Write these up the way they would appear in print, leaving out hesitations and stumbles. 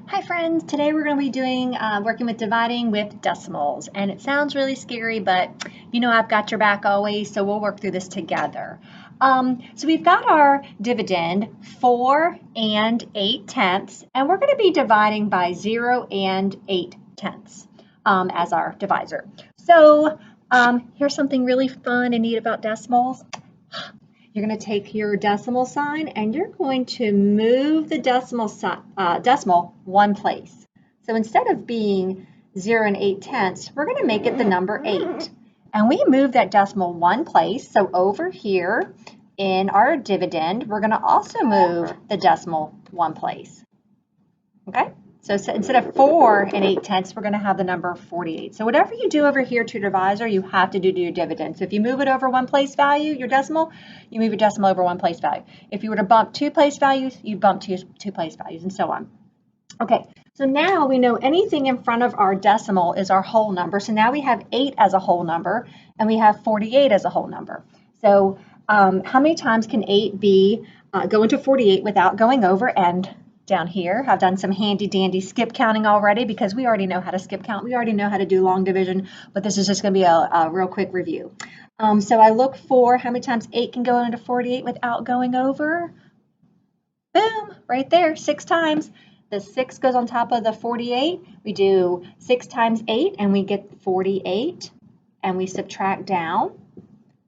Hi friends, today we're going to be doing working with dividing with decimals, and it sounds really scary, but you know I've got your back always, so we'll work through this together. So we've got our dividend 4 and 8 tenths, and we're going to be dividing by 0 and 8 tenths as our divisor. So here's something really fun and neat about decimals. You're going to take your decimal sign and you're going to move the decimal one place. So instead of being 0 and 8 tenths, we're going to make it the number 8. And we move that decimal one place. So over here in our dividend, we're going to also move the decimal one place. Okay? So instead of 4 and 8 tenths, we're going to have the number 48. So whatever you do over here to your divisor, you have to do to your dividend. So if you move it over one place value, your decimal, you move your decimal over one place value. If you were to bump two place values, you bump two place values, and so on. Okay, so now we know anything in front of our decimal is our whole number. So now we have 8 as a whole number, and we have 48 as a whole number. So how many times can 8 go into 48 without going over? And down here, I've done some handy dandy skip counting already because we already know how to skip count. We already know how to do long division, but this is just going to be a real quick review. So I look for how many times 8 can go into 48 without going over. Boom, right there, 6 times. The 6 goes on top of the 48. We do 6 times 8 and we get 48, and we subtract down.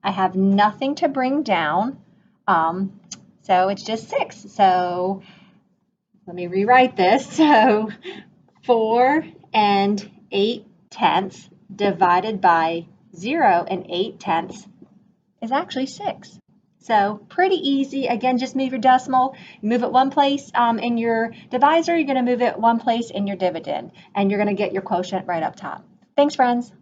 I have nothing to bring down, so it's just 6. So let me rewrite this. So 4 and 8 tenths divided by 0 and 8 tenths is actually 6. So pretty easy. Again, just move your decimal, move it one place in your divisor, you're going to move it one place in your dividend, and you're going to get your quotient right up top. Thanks, friends.